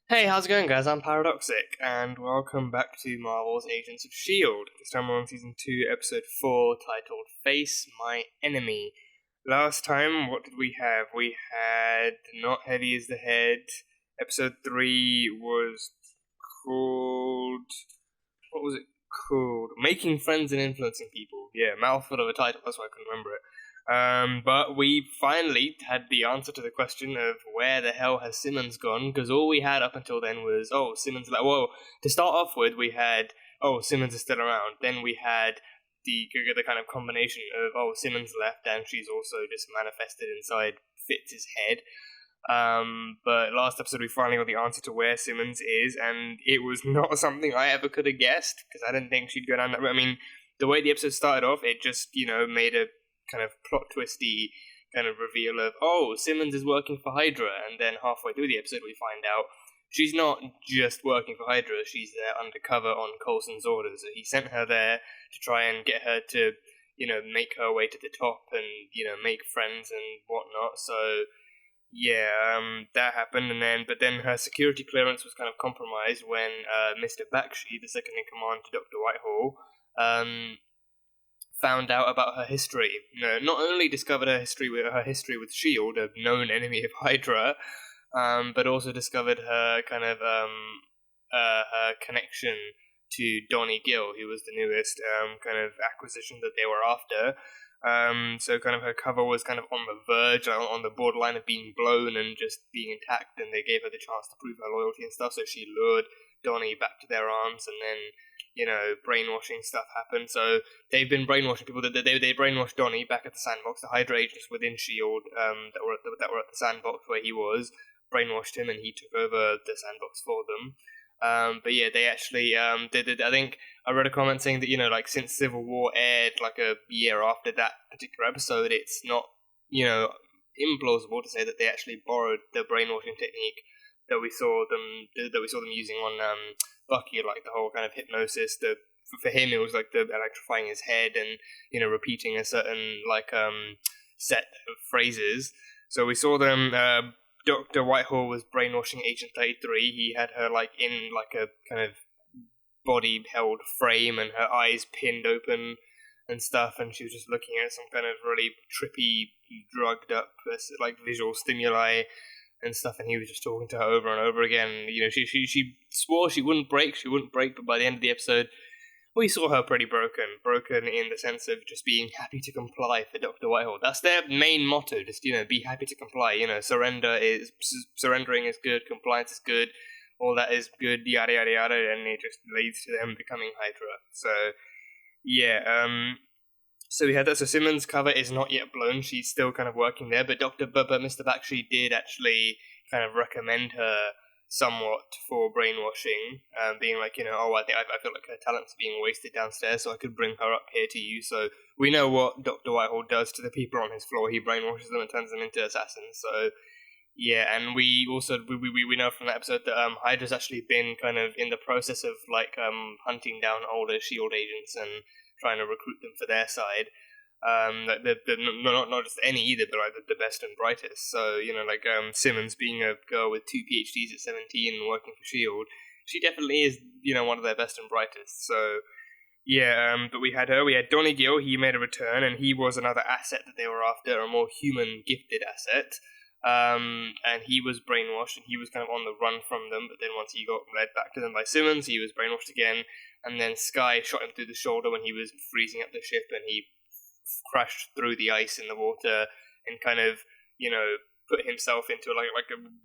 Hey, how's it going, guys? I'm Paradoxic, and welcome back to Marvel's Agents of S.H.I.E.L.D. This time we're on Season 2, Episode 4, titled Face My Enemy. Last time, what did we have? We had Not Heavy as the Head. Episode 3 was called... What was it called? Making Friends and Influencing People. Yeah, mouthful of a title, that's why I couldn't remember it. But we finally had the answer to the question of where the hell has Simmons gone, because all we had up until then was, oh, Simmons, to start off with, we had, oh, Simmons is still around. Then we had the kind of combination of, oh, Simmons left and she's also just manifested inside Fitz's head. But last episode we finally got the answer to where Simmons is, and it was not something I ever could have guessed, because I didn't think she'd go down that route. I mean, the way the episode started off, it just, made a kind of plot twisty kind of reveal of, oh, Simmons is working for Hydra, and then halfway through the episode we find out she's not just working for Hydra, she's there undercover on Coulson's orders. He sent her there to try and get her to, make her way to the top and, make friends and whatnot, so... Yeah, that happened, but then her security clearance was kind of compromised when Mr. Bakshi, the second in command to Dr. Whitehall, found out about her history. Not only discovered her history with S.H.I.E.L.D., a known enemy of Hydra, but also discovered her kind of her connection to Donnie Gill, who was the newest kind of acquisition that they were after. So kind of her cover was kind of on the verge, on the borderline of being blown and just being intact, and they gave her the chance to prove her loyalty and stuff, so she lured Donnie back to their arms, and then, brainwashing stuff happened. So they've been brainwashing people. They brainwashed Donnie back at the sandbox. The Hydra agents within S.H.I.E.L.D. That were at the sandbox where he was, brainwashed him, and he took over the sandbox for them. But yeah, they actually did. I think I read a comment saying that, since Civil War aired like a year after that particular episode, it's not, implausible to say that they actually borrowed the brainwashing technique that we saw them using on Bucky, like the whole kind of hypnosis. For him, it was like the electrifying his head and, repeating a certain set of phrases. So we saw them. Dr. Whitehall was brainwashing Agent 33. He had her in a kind of body held frame and her eyes pinned open and stuff, and she was just looking at some kind of really trippy, drugged up visual stimuli and stuff, and he was just talking to her over and over again. She swore she wouldn't break, but by the end of the episode, we saw her pretty broken in the sense of just being happy to comply for Dr. Whitehall. That's their main motto, just, be happy to comply. Surrendering is good, compliance is good, all that is good, yada yada yada, and it just leads to them becoming Hydra. So, yeah, so we had that. So Simmons' cover is not yet blown, she's still kind of working there, but Mr. Bakshi did actually kind of recommend her somewhat for brainwashing, being like, I feel like her talents are being wasted downstairs, so I could bring her up here to you. So we know what Dr. Whitehall does to the people on his floor. He brainwashes them and turns them into assassins. So yeah, and we also we know from that episode that Hydra's actually been kind of in the process of hunting down older S.H.I.E.L.D. agents and trying to recruit them for their side. Not just any either, but the best and brightest. So Simmons, being a girl with 2 PhDs at 17 and working for S.H.I.E.L.D., she definitely is one of their best and brightest. So yeah, but we had her. We had Donnie Gill. He made a return, and he was another asset that they were after, a more human gifted asset. And he was brainwashed, and he was kind of on the run from them. But then once he got led back to them by Simmons, he was brainwashed again. And then Skye shot him through the shoulder when he was freezing up the ship, and he crashed through the ice in the water and kind of, put himself into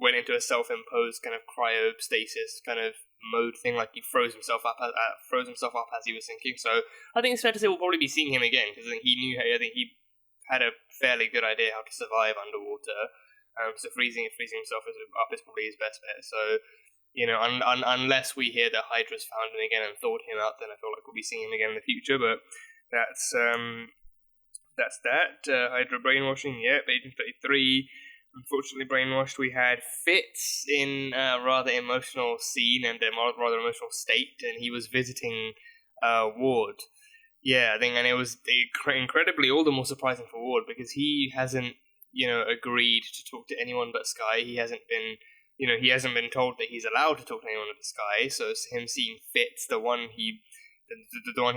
went into a self-imposed kind of cryostasis kind of mode thing, like he froze himself up as he was sinking. So I think it's fair to say we'll probably be seeing him again, because I think he had a fairly good idea how to survive underwater. So freezing himself up is probably his best bet. So unless we hear that Hydra's found him again and thawed him out, then I feel like we'll be seeing him again in the future. But that's that. Hydra brainwashing, yep. Agent 33, unfortunately brainwashed. We had Fitz in a rather emotional scene and a rather emotional state, and he was visiting Ward. Yeah, I think, and it was incredibly all the more surprising for Ward, because he hasn't, agreed to talk to anyone but Skye. He hasn't been, he hasn't been told that he's allowed to talk to anyone in the sky, so him seeing Fitz, the one he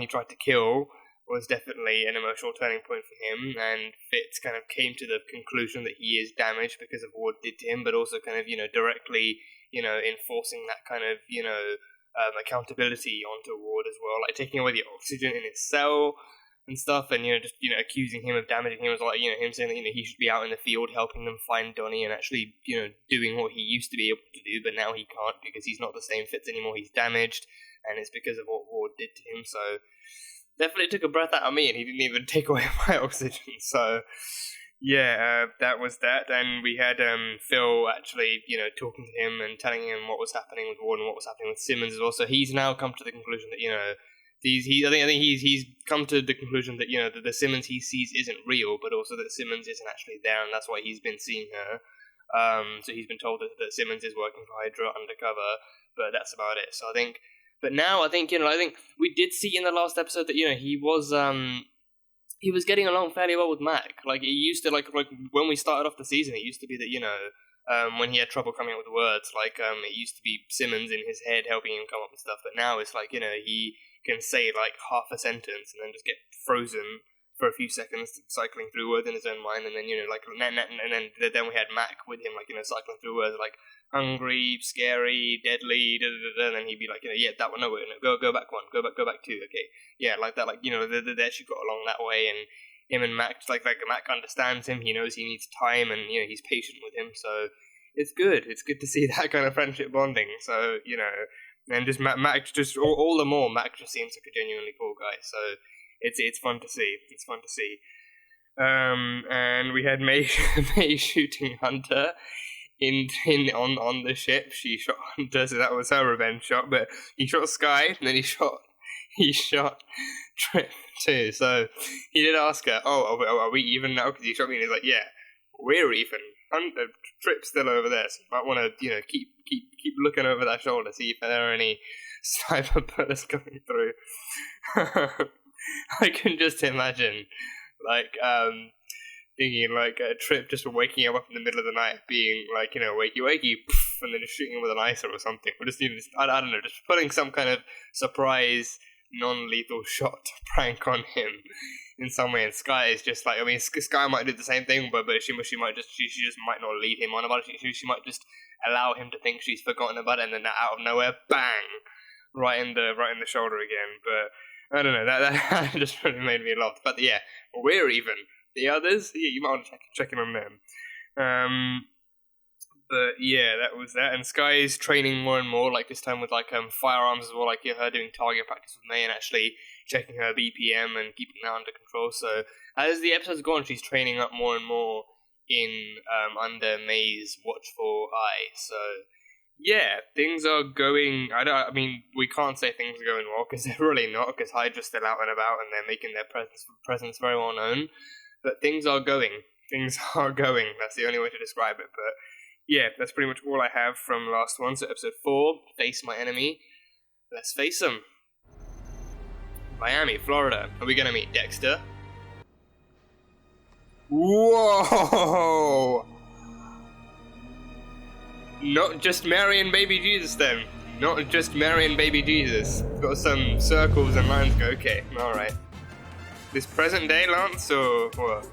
tried to kill, was definitely an emotional turning point for him, and Fitz kind of came to the conclusion that he is damaged because of what Ward did to him, but also kind of, directly, enforcing that kind of, accountability onto Ward as well, like taking away the oxygen in his cell and stuff, and, just, accusing him of damaging him, was like, him saying that, he should be out in the field helping them find Donnie and actually, doing what he used to be able to do, but now he can't because he's not the same Fitz anymore, he's damaged, and it's because of what Ward did to him, so definitely took a breath out of me, and he didn't even take away my oxygen, so yeah, that was that, and we had Phil actually, talking to him and telling him what was happening with Ward and what was happening with Simmons as well, so he's now come to the conclusion that, I think he's come to the conclusion that that the Simmons he sees isn't real, but also that Simmons isn't actually there, and that's why he's been seeing her. So he's been told that Simmons is working for Hydra undercover, but that's about it. So I think we did see in the last episode that he was getting along fairly well with Mac. Like it used to like when we started off the season, it used to be that when he had trouble coming up with words, it used to be Simmons in his head helping him come up with stuff, but now it's like he can say like half a sentence and then just get frozen for a few seconds, cycling through words in his own mind, and then and then we had Mac with him, cycling through words like hungry, scary, deadly, and then he'd be like, yeah, that one, no, go back one, go back two, okay, yeah, like that, they actually got along that way, and him and Mac, like Mac understands him, he knows he needs time, and he's patient with him, so it's good to see that kind of friendship bonding, so and just Mac just all the more Mac just seems like a genuinely cool guy, so it's fun to see. And we had May shooting Hunter on the ship. She shot Hunter, so that was her revenge shot. But he shot Sky, and then he shot Trip too. So he did ask her, "Oh, are we even now?" Because he shot me, and he's like, "Yeah, we're even. Hunter, Trip's still over there, so you might want to keep looking over that shoulder, see if there are any sniper bullets coming through." I can just imagine, thinking a Trip just waking up in the middle of the night, being like, wakey wakey, and then just shooting him with an ISO or something. Or just I don't know, just putting some kind of surprise, non-lethal shot to prank on him in some way. And Sky is just like, Sky might do the same thing, but she just might not lead him on about it. She might just allow him to think she's forgotten about it, and then out of nowhere, bang, right in the shoulder again. But I don't know, that just really made me laugh. But yeah, we're even. The others, yeah, you might want to check in on them. But yeah, that was that. And Sky is training more and more, like this time with firearms as well, like her doing target practice with May and actually checking her BPM and keeping that under control. So as the episodes go on, she's training up more and more in under May's watchful eye. So yeah, things are going. We can't say things are going well because they're really not. Because Hydra's still out and about, and they're making their presence very well known. But things are going. Things are going. That's the only way to describe it. But yeah, that's pretty much all I have from last one. So episode 4, Face My Enemy. Let's face them. Miami, Florida. Are we gonna meet Dexter? Whoa! Not just Mary and Baby Jesus then. Not just Mary and Baby Jesus. Got some circles and lines go, okay, alright. This present day Lance or what?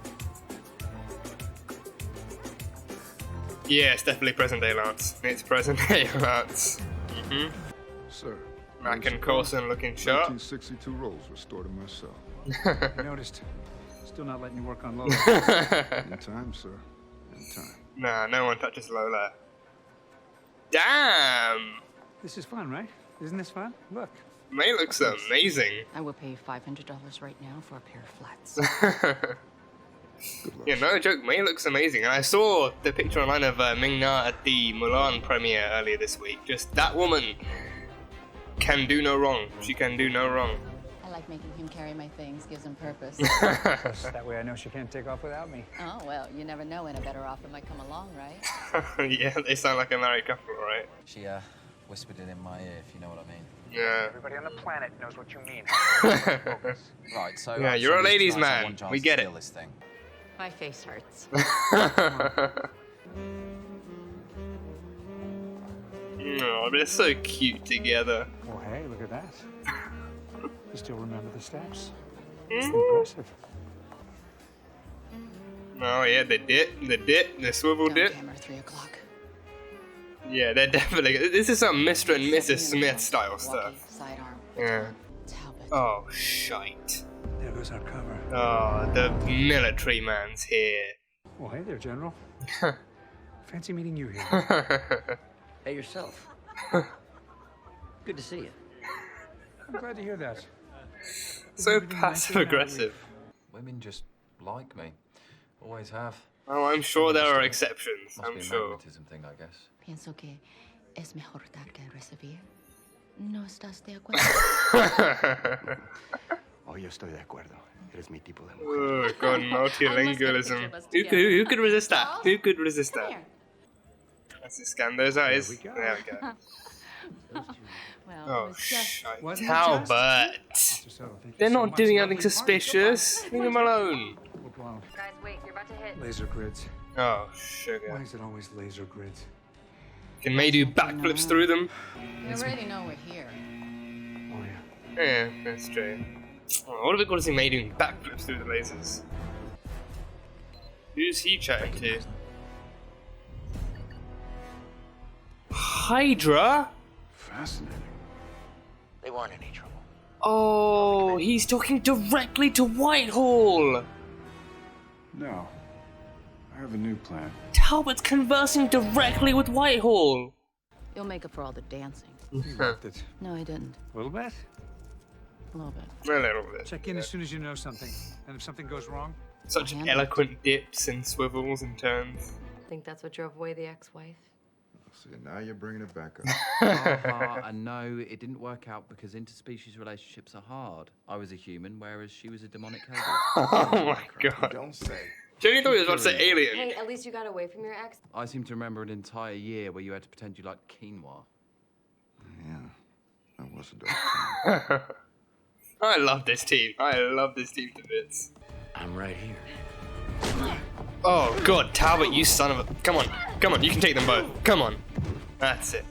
Yeah, it's definitely present day Lance. It's present day Lance. Mm-hmm. Sir. Mac and Coulson looking sharp. 1962 rolls were stored in my cell. I noticed. Still not letting you work on Lola. In time, sir. In time. Nah, no one touches Lola. Damn! This is fun, right? Isn't this fun? Look. May looks amazing. I will pay $500 right now for a pair of flats. Yeah, no joke, May looks amazing. And I saw the picture online of Ming-Na at the Mulan premiere earlier this week. Just that woman can do no wrong. She can do no wrong. I like making him carry my things, gives him purpose. That way I know she can't take off without me. Oh, well, you never know when a better offer might come along, right? Yeah, they sound like a married couple, right? She whispered it in my ear, if you know what I mean. Yeah. Everybody on the planet knows what you mean. Right, so... Yeah, you're a ladies' tonight, man. so We get it. This thing. My face hurts. Oh, they're so cute together. Oh, hey, look at that. You still remember the steps? It's impressive. Oh yeah, the swivel dip. Hammer 3 o'clock. Yeah, they're definitely. This is some Mr. and Mrs. Smith style stuff. Sidearm. Yeah. Talbot. Oh shite. There goes our cover. Oh, the military man's here. Oh, hey there, General. Fancy meeting you here. Hey, yourself. Good to see you. I'm glad to hear that. So passive aggressive. Women just like me. Always have. Oh, I'm sure there are exceptions. Must I'm be a sure. magnetism thing, I guess. Pienso que es mejor dar que recibir. ¿No estás de acuerdo? Oh, yo estoy de acuerdo. Eres mi tipo de mujer. Oh god, multilingualism. Who could resist that? Who could resist Come that? here. Let's just scan those eyes. we go. There we go. Well, it Oh was just shite. Wasn't it Talbot. So, thank They're you so not much. doing Lovely anything party. suspicious. Leave them alone. We're blown. Guys, wait, you're about to hit. Laser grids. Oh Why sugar. is it always laser grids? Can May do backflips through them? You already know we're here. Oh, yeah. Yeah, that's true. Oh, what have we got to see May doing backflips through the lasers? Who's he chatting to? Hydra? Fascinating. They weren't any trouble. Oh, he's talking directly to Whitehall! No. I have a new plan. Talbot's conversing directly with Whitehall! You'll make up for all the dancing. You rocked it. No, I didn't. A little bit. A little bit. A little bit. Check in as soon as you know something. And if something goes wrong, Such Handle it. eloquent dips and swivels and turns. Think that's what drove away the ex-wife? See, now you're bringing it back up. And no, it didn't work out because interspecies relationships are hard. I was a human, whereas she was a demonic cobra. Oh my god. Don't say. Jenny thought he was about to say alien. Hey, at least you got away from your ex. I seem to remember an entire year where you had to pretend you liked quinoa. Yeah, that was a dark time. I love this team. I love this team to bits. I'm right here. Oh god, Talbot, you son of a... Come on, come on, you can take them both. Come on. That's it.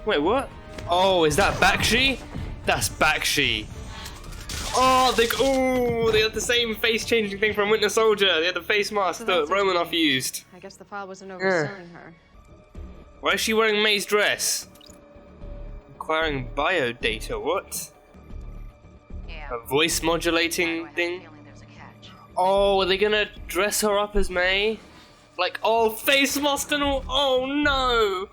Wait, what? Oh, is that Bakshi? That's Bakshi. Oh, they had the same face-changing thing from Winter Soldier. They had the face mask that Romanoff used. I guess the file wasn't overselling her. Why is she wearing May's dress? Acquiring bio data, what? Yeah. A voice modulating I have a thing? feeling there's a catch. Oh, are they gonna dress her up as May? Like, oh, face mask and all? Oh no!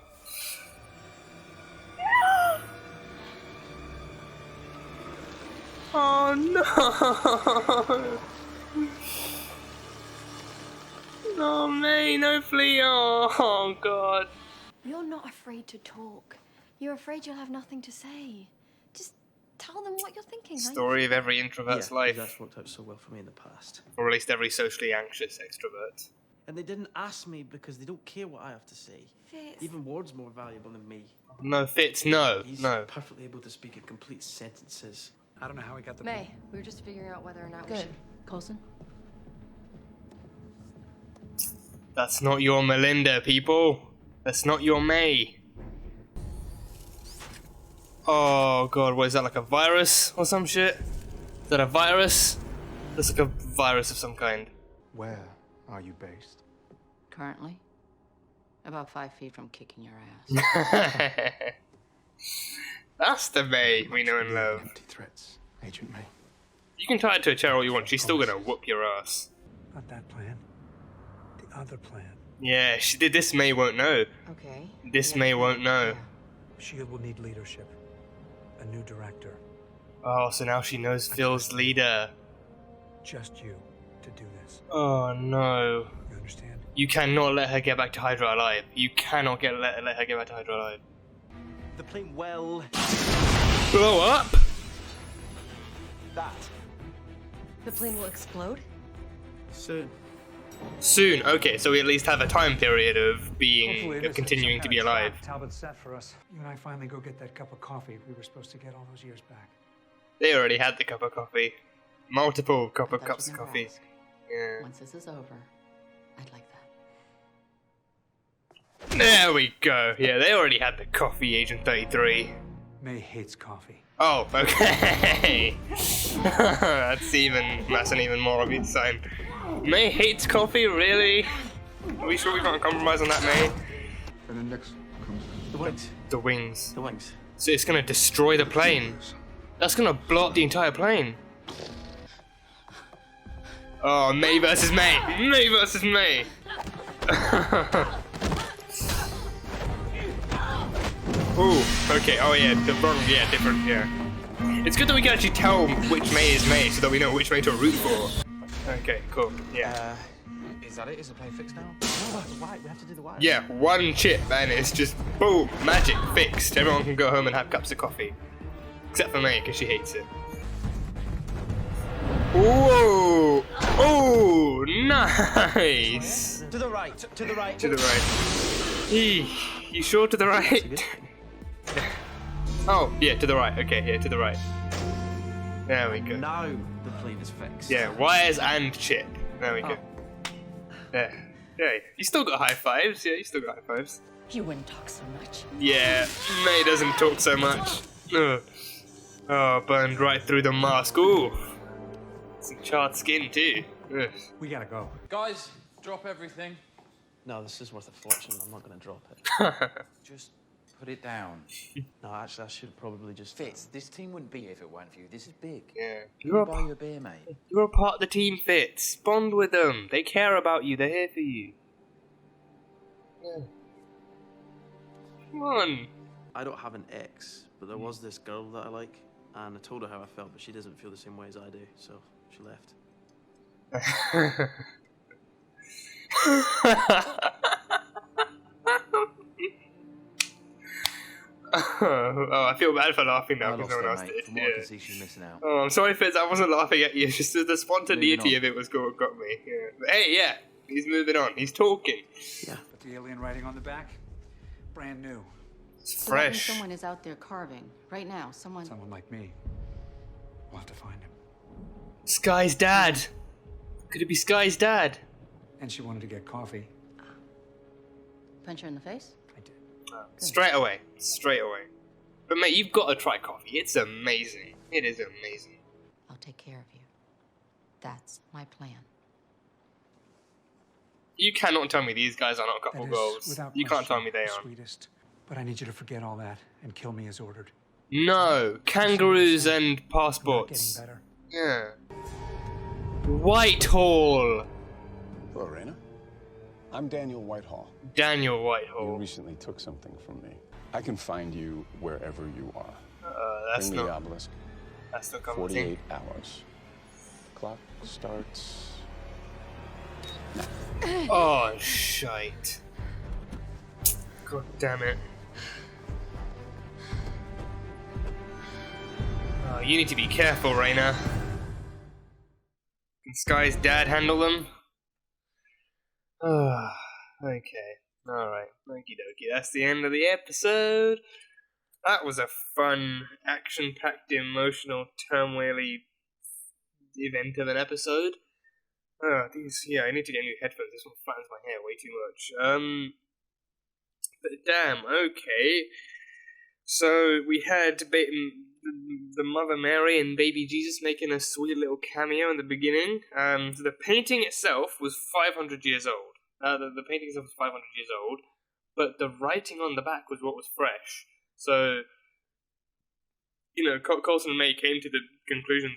Oh no! No, May, no flea! Oh god. You're not afraid to talk. You're afraid you'll have nothing to say. Just tell them what you're thinking. aren't you? Story of every introvert's life. That's worked out so well for me in the past. Or at least every socially anxious extrovert. And they didn't ask me because they don't care what I have to say. Fitz. Even Ward's more valuable than me. No, Fitz, no, He's no. perfectly able to speak in complete sentences. I don't know how we got the. May, we were just figuring out whether or not we Good. should. Coulson? That's not your Melinda, people. That's not your May. Oh god, what is that, like a virus or some shit? Is that a virus? Looks like a virus of some kind. Where are you based? Currently? About 5 feet from kicking your ass. That's the May we know and love. Empty threats, Agent May. You can tie it to a chair all you want, she's still gonna whoop your ass. Not that plan. The other plan. Yeah, she did. This May won't know. Okay. This May won't know. S.H.I.E.L.D. will need leadership. A new director. Oh, so now she knows Phil's leader. Just you to do this. Oh no. You understand? You cannot let her get back to Hydra alive. You cannot let her get back to Hydra alive. The plane will... Blow up? that. The plane will explode? Soon. Soon. Okay, so we at least have a time period of Hopefully being, this of isn't continuing some to kind be of alive. trap Talbot set for us. You and I finally go get that cup of coffee we were supposed to get all those years back. They already had the cup of coffee. Multiple I thought cups you'd of never coffee. ask. Yeah. Once this is over, I'd like There we go. Yeah, they already had the coffee, Agent 33. May hates coffee. Oh, okay. That's an even more obvious sign. May hates coffee, really? Are we sure we can't compromise on that, May? And then next comes The wings. The wings. The wings. So it's gonna destroy the plane. That's gonna blow up the entire plane. Oh, May versus May. May versus May. Ooh, okay. Oh yeah, different. Yeah. It's good that we can actually tell which May is May, so that we know which May to root for. Okay, cool. Yeah. Is that it? Is the plane fixed now? No, the white. We have to do the white. Yeah, one chip, and it's just boom, magic, fixed. Everyone can go home and have cups of coffee, except for May because she hates it. Whoa! Oh, nice. To the right. To the right. To the right. You sure to the right? Oh, yeah, to the right. Okay, yeah, to the right. There we go. No, the plane is fixed. Yeah, wires and chip. There we go. There. Yeah, you still got high fives. Yeah, you still got high fives. You wouldn't talk so much. Yeah, May doesn't talk so much. Ugh. Oh, burned right through the mask. Ooh. Some charred skin, too. Ugh. We gotta go. Guys, drop everything. No, this is worth a fortune. I'm not going to drop it. Just put it down. No, actually, I should probably just... Fitz, this team wouldn't be here if it weren't for you. This is big. Yeah. Let me buy you a beer, mate. You're a part of the team, Fitz. Bond with them. They care about you. They're here for you. Yeah. Come on. I don't have an ex, but there was this girl that I like, and I told her how I felt, but she doesn't feel the same way as I do, so she left. Oh, I feel bad for laughing now I because lost no one her, else mate. did. From what I can see, she's missing out. Oh, I'm sorry, Fitz. I wasn't laughing at you. It's just the spontaneity Moving of it was what got me. Yeah. But hey, yeah, he's moving on. He's talking. Yeah. But the alien writing on the back, brand new. It's So that means fresh. someone is out there carving. Right now, someone... Someone like me. We'll have to find him. Sky's dad. Could it be Sky's dad? And she wanted to get coffee. Punch her in the face? I did. Straight away. Straight away. But mate, you've got to try coffee. It's amazing. It is amazing. I'll take care of you. That's my plan. You cannot tell me these guys are not couple That is, goals. without You can't tell question, me they the aren't. sweetest. But I need you to forget all that and kill me as ordered. No, kangaroos and I'm not passports. getting better. Yeah. Whitehall. Hello, Raina. I'm Daniel Whitehall. Daniel You Whitehall. recently took something from me. I can find you wherever you are. That's Bring me the not. obelisk. That's not coming. 48 hours. Clock starts. Oh shite! God damn it! Oh, you need to be careful, Raina. Can Sky's dad handle them? Ah, okay. Alright, okie dokie. That's the end of the episode. That was a fun, action-packed, emotional, turmoily event of an episode. Oh, yeah, I need to get new headphones. This one flattens my hair way too much. But damn, okay. So we had the Mother Mary and Baby Jesus making a sweet little cameo in the beginning. The painting itself was 500 years old. The painting itself was 500 years old, but the writing on the back was what was fresh. So, you know, Coulson and May came to the conclusion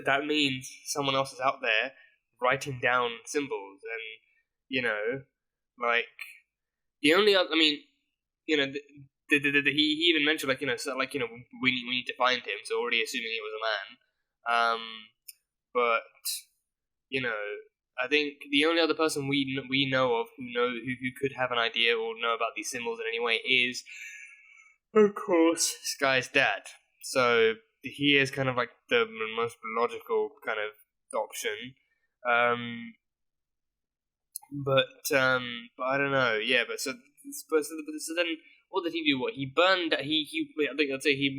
that means someone else is out there writing down symbols, and you know, like the only other, I mean, you know, he even mentioned like, you know, so like, you know, we need to find him. So already assuming it was a man, but you know, I think the only other person we know of who could have an idea or know about these symbols in any way is, of course, Sky's dad. So he is kind of like the most logical kind of option. But I don't know. Yeah, but so then what did he do? What he burned? I think I'd say he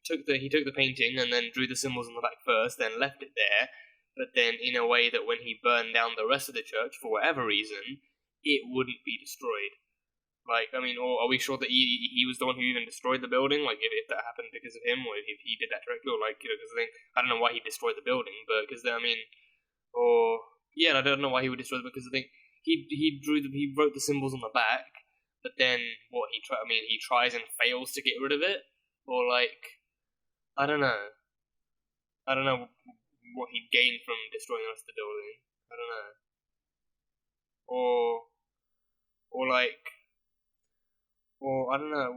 took the painting and then drew the symbols on the back first, then left it there. But then in a way that when he burned down the rest of the church for whatever reason, it wouldn't be destroyed. Like, I mean, or are we sure that he was the one who even destroyed the building? Like, if that happened because of him, or if he did that directly, or like, because I don't know why he destroyed the building, but because I mean, or yeah, I don't know why he would destroy it because I think he wrote the symbols on the back, but then what he tries and fails to get rid of it, or like, I don't know what he gained from destroying the rest of the building. I don't know, or like. Or I don't know,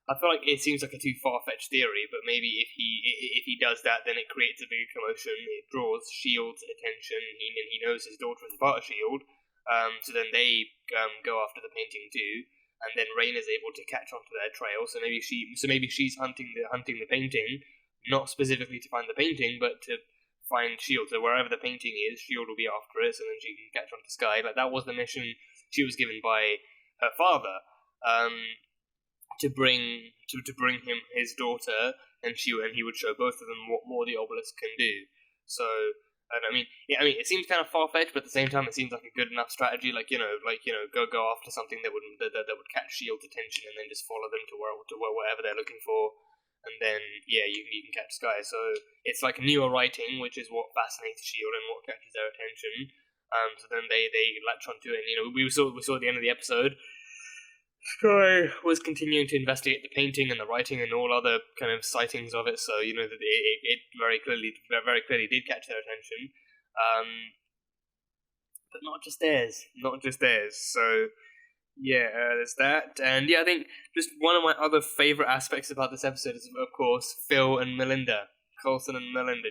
I feel like it seems like a too far-fetched theory, but maybe if he does that, then it creates a big commotion. It draws Shield's attention, and he knows his daughter is part of Shield. So then they go after the painting too, and then Rain is able to catch onto their trail. So maybe she's hunting the painting, not specifically to find the painting, but to find Shield. So wherever the painting is, Shield will be after it, so then she can catch onto Sky. Like that was the mission she was given by her father, to bring him his daughter, and he would show both of them what more the obelisk can do. So, and I mean, it seems kind of far fetched, but at the same time, it seems like a good enough strategy. Go after something that would catch Shield's attention, and then just follow them to wherever they're looking for, and then you can catch Sky. So it's like newer writing, which is what fascinates Shield and what catches their attention. So then they latch onto it, and we saw at the end of the episode, Sky was continuing to investigate the painting and the writing and all other kind of sightings of it. So that it very clearly did catch their attention, but not just theirs. So there's that, and I think just one of my other favorite aspects about this episode is of course Phil and Melinda, Coulson and Melinda,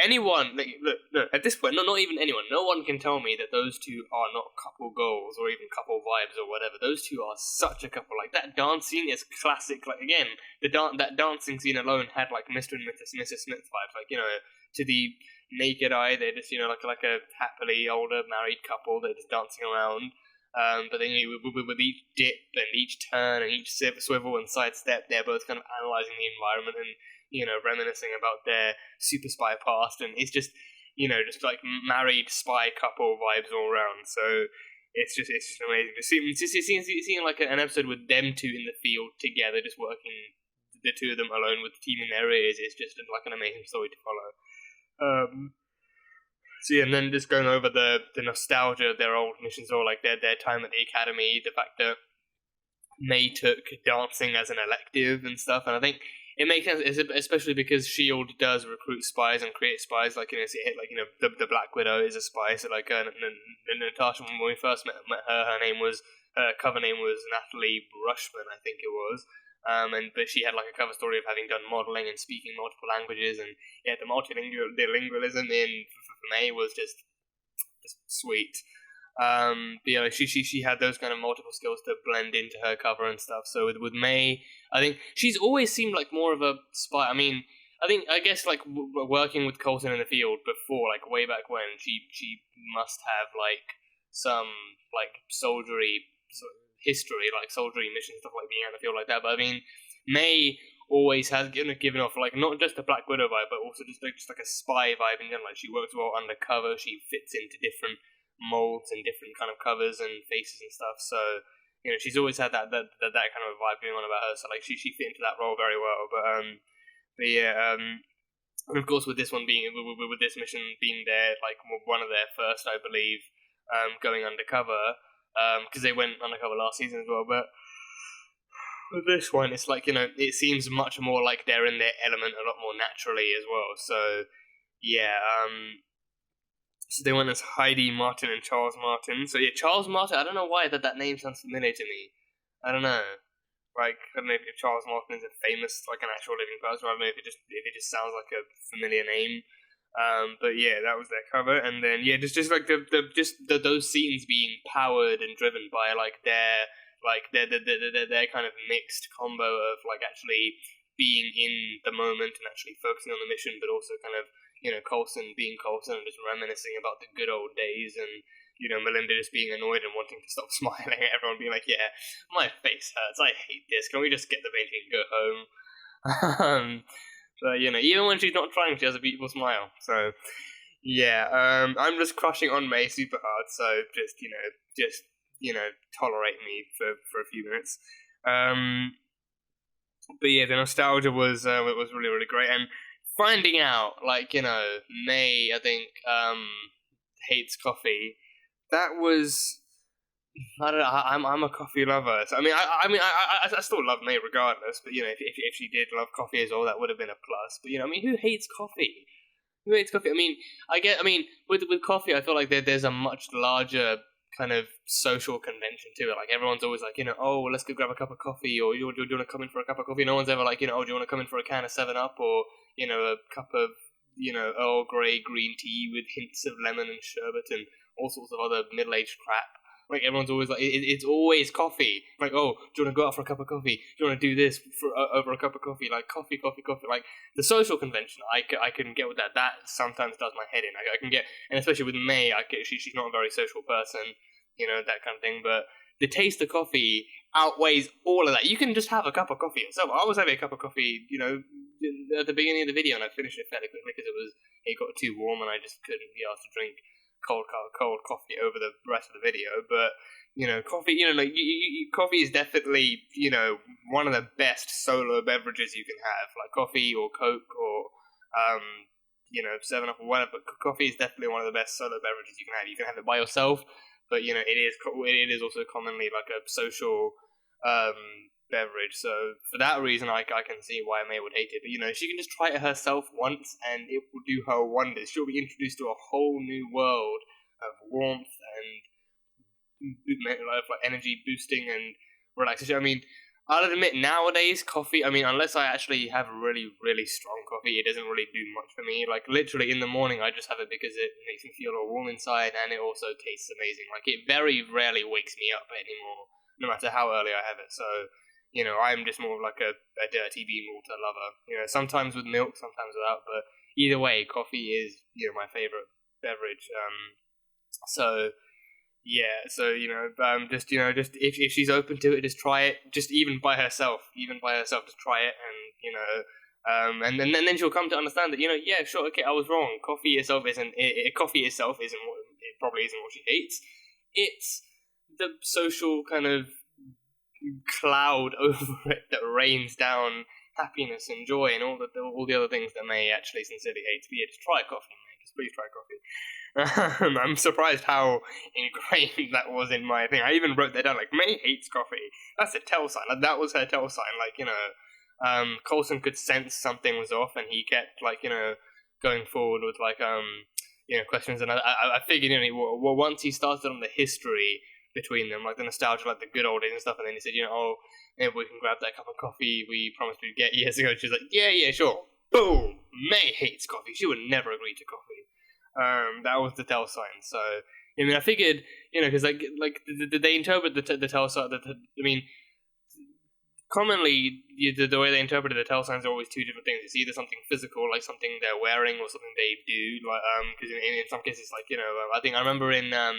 anyone, look, at this point, not even anyone, no one can tell me that those two are not couple goals or even couple vibes or whatever. Those two are such a couple. Like, that dance scene is classic. Like, again, that dancing scene alone had, like, Mr. and Mrs. Smith vibes. Like, to the naked eye, they're just, like a happily older married couple, they're just dancing around. But then with each dip and each turn and each swivel and sidestep, they're both kind of analysing the environment and reminiscing about their super spy past, and it's just just like married spy couple vibes all around. So it's just amazing to seeing like an episode with them two in the field together, just working, the two of them alone with the team in their ears. It's just like an amazing story to follow. And then just going over the nostalgia of their old missions, or like their time at the academy, the fact that May took dancing as an elective and stuff, and I think it makes sense, especially because S.H.I.E.L.D. does recruit spies and create spies. Like, the Black Widow is a spy. So, like, Natasha, when we first met her, her cover name was Natalie Rushman, I think it was. But she had, like, a cover story of having done modelling and speaking multiple languages. And, the multilingualism for May was just sweet. She had those kind of multiple skills to blend into her cover and stuff. So with May, I think she's always seemed like more of a spy. I guess like working with Coulson in the field before, like way back when, she must have like some like soldiery history, like soldiery missions, stuff like being out in the field like that. But May always has given off like not just a Black Widow vibe, but also just like a spy vibe in general. Like, she works well undercover. She fits into different molds and different kind of covers and faces and stuff. So she's always had that kind of vibe going on about her. So like she fit into that role very well. And of course with this one being with this mission being their like one of their first, I believe, going undercover, because they went undercover last season as well. But with this one, it's like it seems much more like they're in their element a lot more naturally as well. So so they went as Heidi Martin and Charles Martin. So Charles Martin, I don't know why that name sounds familiar to me. I don't know. Like, I don't know if Charles Martin is a famous, like an actual living person. I don't know if it just sounds like a familiar name. But that was their cover. And then just like those scenes being powered and driven by like their kind of mixed combo of like actually being in the moment and actually focusing on the mission, but also kind of Coulson being Coulson and just reminiscing about the good old days, and Melinda just being annoyed and wanting to stop smiling at everyone, being like, my face hurts, I hate this, can we just get the painting and go home? But even when she's not trying, she has a beautiful smile. So Yeah, I'm just crushing on May super hard, so just tolerate me for a few minutes. But yeah, the nostalgia was really really great, and finding out May I think hates coffee. That was I don't know. I'm a coffee lover. So, I still love May regardless. But if she did love coffee as well, that would have been a plus. But who hates coffee? Who hates coffee? With coffee, I feel like there's a much larger kind of social convention to it. Like everyone's always like, oh, let's go grab a cup of coffee, or do you want to come in for a cup of coffee? No one's ever like, oh, do you want to come in for a can of 7-Up, or a cup of Earl Grey green tea with hints of lemon and sherbet and all sorts of other middle-aged crap. Like everyone's always like, it's always coffee. Like, oh, do you want to go out for a cup of coffee? Do you want to do this for over a cup of coffee? Like coffee. Like the social convention, I can get with that. That sometimes does my head in. I can get, and especially with May, she's not a very social person, that kind of thing. But the taste of coffee outweighs all of that. You can just have a cup of coffee yourself. I was having a cup of coffee, at the beginning of the video, and I finished it fairly quickly because it got too warm, and I just couldn't be asked to drink cold coffee over the rest of the video. But coffee, coffee is definitely one of the best solo beverages you can have, like coffee or Coke or 7-Up or whatever. But coffee is definitely one of the best solo beverages you can have. You can have it by yourself, but it is also commonly like a social beverage. So for that reason, I can see why May would hate it. But she can just try it herself once, and it will do her wonders. She'll be introduced to a whole new world of warmth and like energy boosting and relaxation. I'll admit nowadays coffee. Unless I actually have really really strong coffee, it doesn't really do much for me. Like literally in the morning, I just have it because it makes me feel all warm inside, and it also tastes amazing. Like it very rarely wakes me up anymore, no matter how early I have it. So. I'm just more of like a dirty bean water lover. Sometimes with milk, sometimes without. But either way, coffee is my favorite beverage. So yeah, so just if she's open to it, just try it. Just even by herself, just try it, and and then she'll come to understand that yeah, sure, okay, I was wrong. Coffee itself isn't what it probably isn't what she hates. It's the social kind of cloud over it that rains down happiness and joy and all the other things that May actually sincerely hates. But yeah, just try coffee, May. Just please try coffee. I'm surprised how ingrained that was in my thing. I even wrote that down. Like May hates coffee. That's a tell sign. Like that was her tell sign. Like Coulson could sense something was off, and he kept going forward with questions. And I figured once he started on the history between them, like the nostalgia, like the good old days and stuff, and then he said, maybe we can grab that cup of coffee we promised we'd get years ago. She's like, yeah, sure. Boom! May hates coffee. She would never agree to coffee. That was the tell sign. So, I figured, because they interpret the tell sign. Commonly, the way they interpreted the tell signs are always two different things. It's either something physical, like something they're wearing, or something they do. Because in some cases, I think I remember in I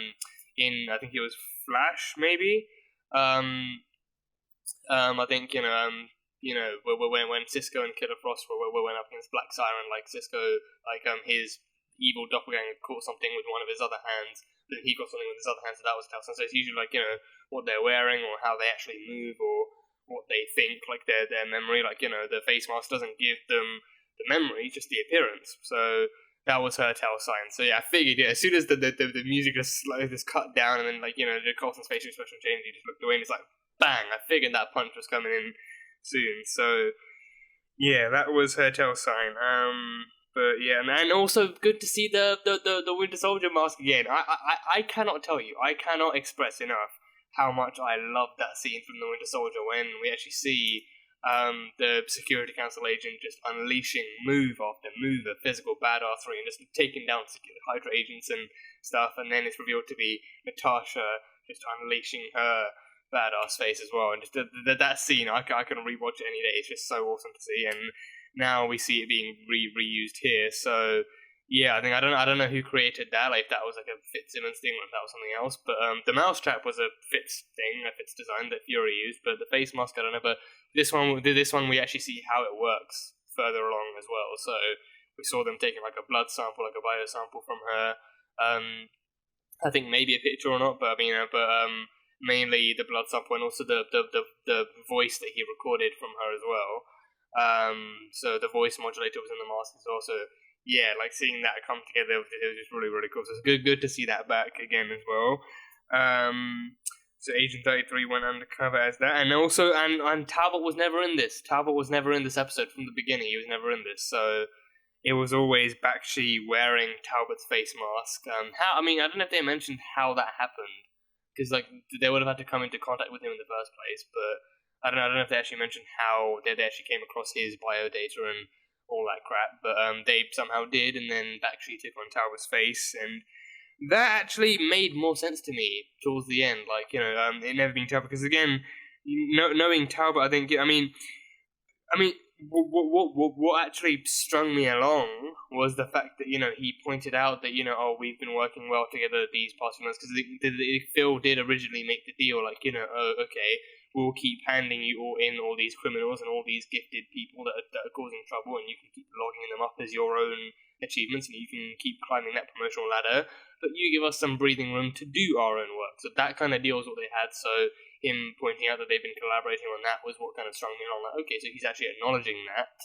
think it was Flash, maybe. I think when Cisco and Killer Frost went up against Black Siren, like Cisco, his evil doppelganger caught something with one of his other hands, but he got something with his other hand, so that was tell sign. So it's usually what they're wearing, or how they actually move, or what they think, like their memory. The face mask doesn't give them the memory, just the appearance. So that was her tell sign. So yeah, I figured as soon as the music just cut down, and then the Coulson's facial expression changed, he just looked away and he's like, bang! I figured that punch was coming in soon. So yeah, that was her tell sign. But yeah, and also good to see the Winter Soldier mask again. I cannot tell you, I cannot express enough how much I love that scene from the Winter Soldier when we actually see the Security Council agent just unleashing move after move of physical badassery and just taking down Hydra agents and stuff, and then it's revealed to be Natasha just unleashing her badass face as well. And just that scene, I can rewatch it any day. It's just so awesome to see, and now we see it being reused here. So yeah, I don't know who created that. Like if that was like a Fitzsimmons thing, or if that was something else. But the mousetrap was a Fitz thing, a Fitz design that Fury used. But the face mask, I don't know. But this one we actually see how it works further along as well. So we saw them taking like a blood sample, like a bio sample from her. I think maybe a picture or not, but mainly the blood sample and also the voice that he recorded from her as well. So the voice modulator was in the mask as well. So yeah, like seeing that come together, it was just really, really cool. So it's good to see that back again as well. So Agent 33 went undercover as that, and also and Talbot was never in this. Talbot was never in this episode from the beginning. He was never in this. So it was always Bakshi wearing Talbot's face mask. I don't know if they mentioned how that happened, because like they would have had to come into contact with him in the first place. But I don't know if they actually mentioned how they actually came across his bio data and all that crap. But they somehow did, and then Bakshi took on Talbot's face, and that actually made more sense to me towards the end. Like, it never being Talbot, because again, knowing Talbot, I think, what actually strung me along was the fact that, he pointed out that, we've been working well together these past few months, because Phil did originally make the deal, like, okay, we'll keep handing you all these criminals and all these gifted people that are causing trouble, and you can keep logging them up as your own achievements, and you can keep climbing that promotional ladder, but you give us some breathing room to do our own work. So that kind of deal is what they had. So him pointing out that they've been collaborating on that was what kind of strung me along. Like, okay, so he's actually acknowledging that.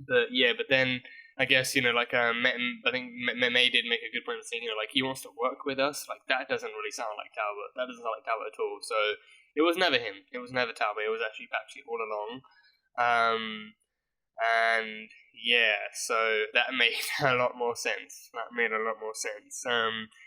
But then I guess I think May did make a good point of saying like he wants to work with us. Like that doesn't really sound like Talbot. That doesn't sound like Talbot at all. So it was never him. It was never Talbot. It was actually Bakshi all along. And yeah, so that made a lot more sense.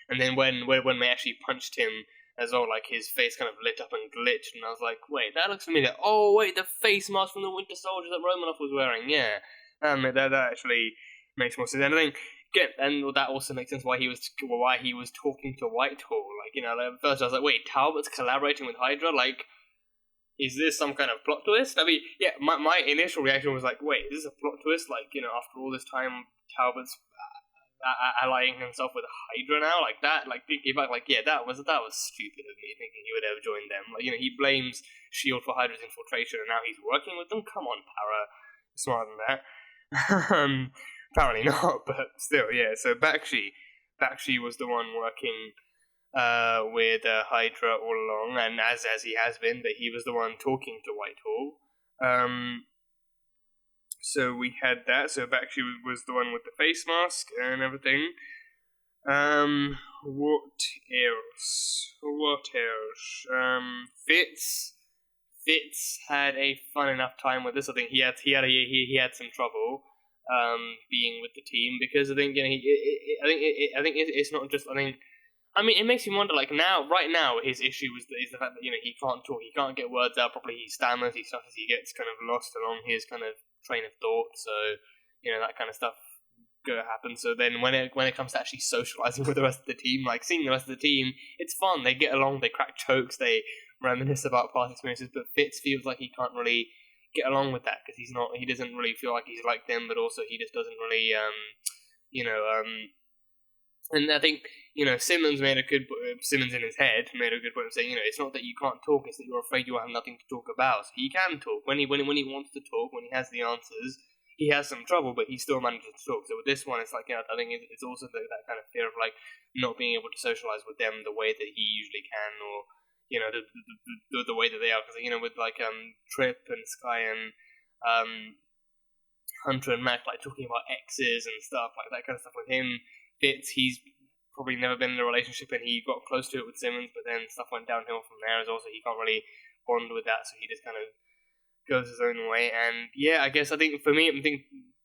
And then when May actually punched him as well, like his face kind of lit up and glitched, and I was like, wait, that looks familiar. Oh wait, the face mask from the Winter Soldier that Romanoff was wearing. Yeah, that actually makes more sense. And I think and that also makes sense why he was talking to Whitehall. Like at first I was like, wait, Talbot's collaborating with Hydra, like. Is this some kind of plot twist? I mean, yeah, my initial reaction was like, wait, is this a plot twist? Like, after all this time, Talbot's allying himself with Hydra now? Like that, like thinking back, like, yeah, that was stupid of me thinking he would ever join them. Like, he blames S.H.I.E.L.D. for Hydra's infiltration, and now he's working with them? Come on, Para. You're smarter than that. Apparently not, but still, yeah. So Bakshi was the one working with Hydra all along, and as he has been, but he was the one talking to Whitehall. So we had that. So Bakshi was the one with the face mask and everything. What else? Fitz had a fun enough time with this. I think he had some trouble being with the team, because I think it's not just. I mean, it makes me wonder, like, right now, his issue is the fact that, he can't talk, he can't get words out properly, he stammers, he stutters, he gets kind of lost along his kind of train of thought, so, that kind of stuff happens. So then when it comes to actually socializing with the rest of the team, like, seeing the rest of the team, it's fun, they get along, they crack jokes, they reminisce about past experiences, but Fitz feels like he can't really get along with that, because he doesn't really feel like he's like them, but also he just doesn't really, and I think, Simmons in his head made a good point of saying, it's not that you can't talk, it's that you're afraid you have nothing to talk about. So he can talk. When he wants to talk, when he has the answers, he has some trouble, but he still manages to talk. So with this one, it's like, I think it's also that kind of fear of, like, not being able to socialize with them the way that he usually can, or, the way that they are. Because, with, like, Trip and Sky and Hunter and Mac, like, talking about exes and stuff, like that kind of stuff with him. Fitz, he's probably never been in a relationship, and he got close to it with Simmons, but then stuff went downhill from there. As also, he can't really bond with that, so he just kind of goes his own way. And yeah, I think for me,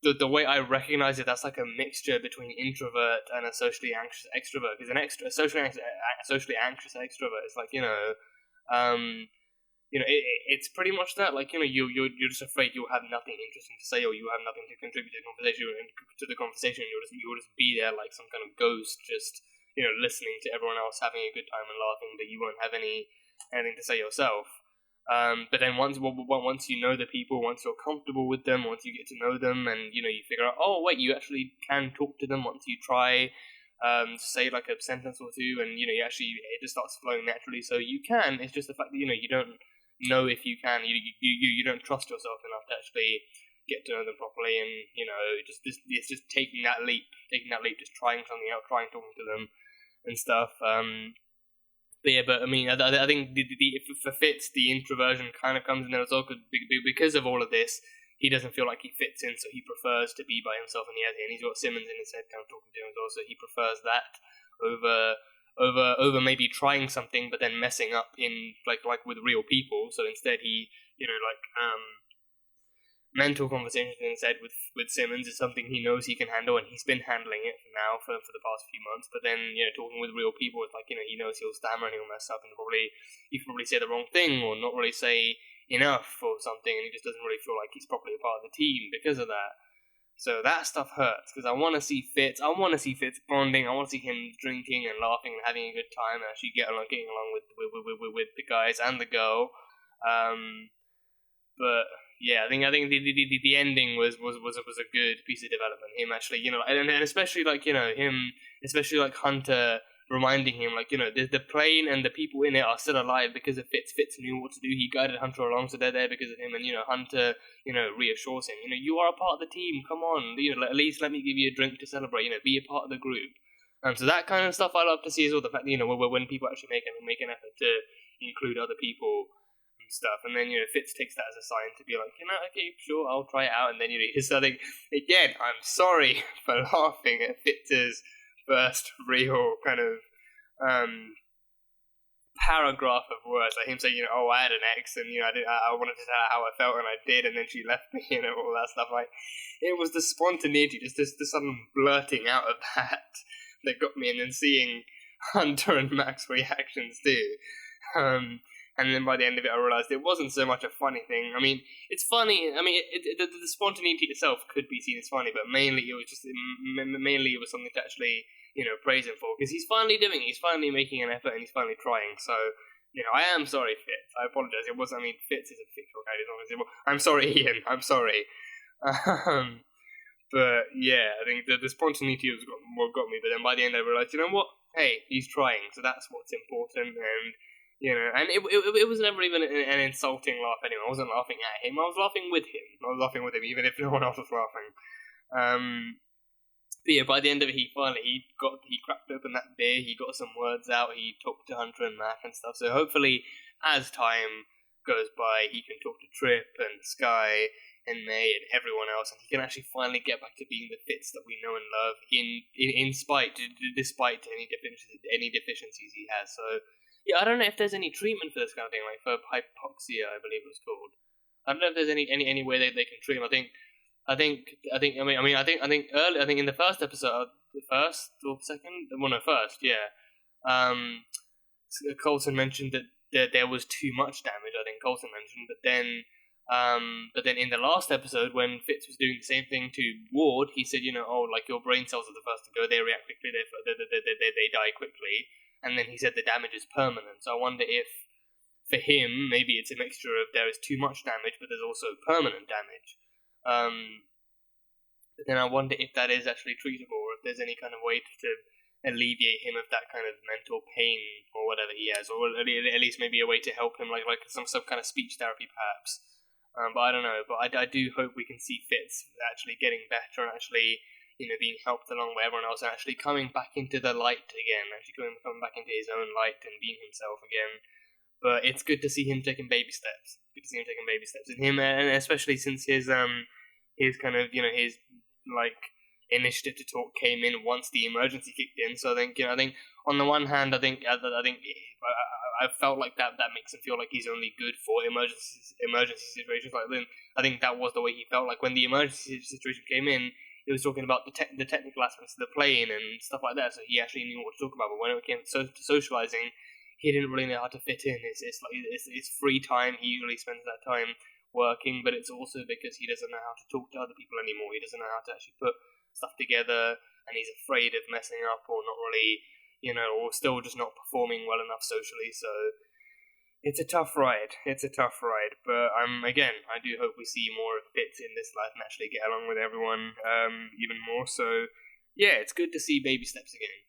the way I recognize it, that's like a mixture between introvert and a socially anxious extrovert. Because a socially anxious extrovert is like, it's pretty much that. Like, you're just afraid you'll have nothing interesting to say, or you have nothing to contribute to the conversation. You'll just be there like some kind of ghost, just listening to everyone else having a good time and laughing, but you won't have anything to say yourself. But then once you know the people, once you're comfortable with them, once you get to know them, and you figure out, oh wait, you actually can talk to them once you try. To say like a sentence or two, and it just starts flowing naturally. So you can. It's just the fact that you don't know if you can. You don't trust yourself enough to actually get to know them properly, and it's just taking that leap, just trying something out, trying talking to them and stuff. But I mean, I think for Fitz, the introversion kind of comes in there as well, because of all of this. He doesn't feel like he fits in, so he prefers to be by himself, and he's got Simmons in his head kind of talking to him as well, so he prefers that over maybe trying something but then messing up in like with real people. So instead he mental conversations instead with Simmons is something he knows he can handle, and he's been handling it now for the past few months. But then talking with real people, it's like he knows he'll stammer and he'll mess up, and he can probably say the wrong thing or not really say enough or something, and he just doesn't really feel like he's properly a part of the team because of that. So that stuff hurts, because I want to see Fitz bonding. I want to see him drinking and laughing and having a good time and actually getting along with the guys and the girl. But yeah, I think the ending was a good piece of development. Him actually, and especially especially Hunter reminding him, the plane and the people in it are still alive because of Fitz. Fitz knew what to do. He guided Hunter along, so they're there because of him. And Hunter, reassures him, you are a part of the team. Come on, at least let me give you a drink to celebrate. Be a part of the group. So that kind of stuff I love to see as well. The fact when people actually make an effort to include other people and stuff, and then Fitz takes that as a sign to be like, okay, sure, I'll try it out. And then just something again. I'm sorry for laughing at Fitz's first real kind of paragraph of words, like him saying, I had an ex, and I wanted to tell her how I felt, and I did, and then she left me, all that stuff. Like, it was the spontaneity, just the sudden blurting out of that got me, and then seeing Hunter and Mac's reactions too. And then by the end of it, I realised it wasn't so much a funny thing. I mean, it's funny. I mean, the spontaneity itself could be seen as funny, but mainly it was something to actually, praise him for, because he's finally doing it. He's finally making an effort, and he's finally trying. So, I am sorry, Fitz. I apologise. It wasn't. I mean, Fitz is a fictional character. I'm sorry, Ian. I'm sorry. But yeah, I think the spontaneity was what got me. But then by the end, I realised, what? Hey, he's trying, so that's what's important. And and it was never even an insulting laugh anyway. I wasn't laughing at him. I was laughing with him. Even if no one else was laughing. But yeah, by the end of it, he cracked open that beer. He got some words out. He talked to Hunter and Mac and stuff. So hopefully, as time goes by, he can talk to Trip and Sky and May and everyone else, and he can actually finally get back to being the Fitz that we know and love, despite any deficiencies he has. So. Yeah, I don't know if there's any treatment for this kind of thing, like for hypoxia, I believe it was called. I don't know if there's any way they can treat him. I think in the first episode, first, yeah. Coulson mentioned that there was too much damage. I think Coulson mentioned, but then in the last episode, when Fitz was doing the same thing to Ward, he said, your brain cells are the first to go. They react quickly. They die quickly. And then he said the damage is permanent. So I wonder if, for him, maybe it's a mixture of there is too much damage, but there's also permanent damage. But then I wonder if that is actually treatable, or if there's any kind of way to alleviate him of that kind of mental pain or whatever he has, or at least maybe a way to help him, like some kind of speech therapy, perhaps. But I don't know. But I do hope we can see Fitz actually getting better and actually, being helped along by everyone else, and actually coming back into the light again, coming back into his own light and being himself again. But it's good to see him taking baby steps. And him, and especially since his kind of, his initiative to talk came in once the emergency kicked in. So I think on the one hand, I felt like that makes him feel like he's only good for emergency situations. Like then, I think that was the way he felt. Like when the emergency situation came in, he was talking about the technical aspects of the plane and stuff like that, so he actually knew what to talk about. But when it came to socializing, he didn't really know how to fit in. It's free time. He usually spends that time working, but it's also because he doesn't know how to talk to other people anymore. He doesn't know how to actually put stuff together, and he's afraid of messing up or not really, or still just not performing well enough socially. So it's a tough ride. But again, I do hope we see more of Fitz in this life and actually get along with everyone even more. So yeah, it's good to see baby steps again.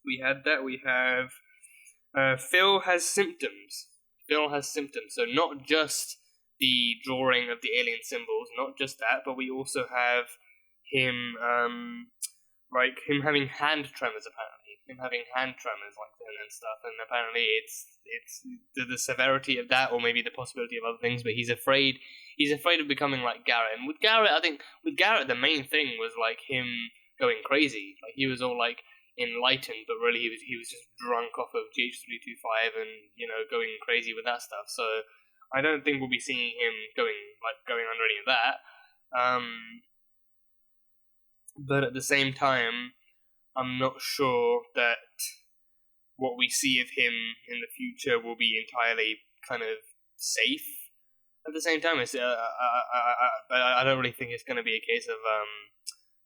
We had that. We have Phil has symptoms. So not just the drawing of the alien symbols. Not just that, but we also have him, him having hand tremors. Apparently, him having hand tremors like that and stuff. And apparently, it's the severity of that, or maybe the possibility of other things. But he's afraid. He's afraid of becoming like Garrett. And with Garrett, I think with Garrett, the main thing was like him going crazy. Like he was all like enlightened, but really he was just drunk off of GH325 and going crazy with that stuff. So I don't think we'll be seeing him going under any of that. But at the same time, I'm not sure that what we see of him in the future will be entirely kind of safe. At the same time, it's I don't really think it's going to be a case of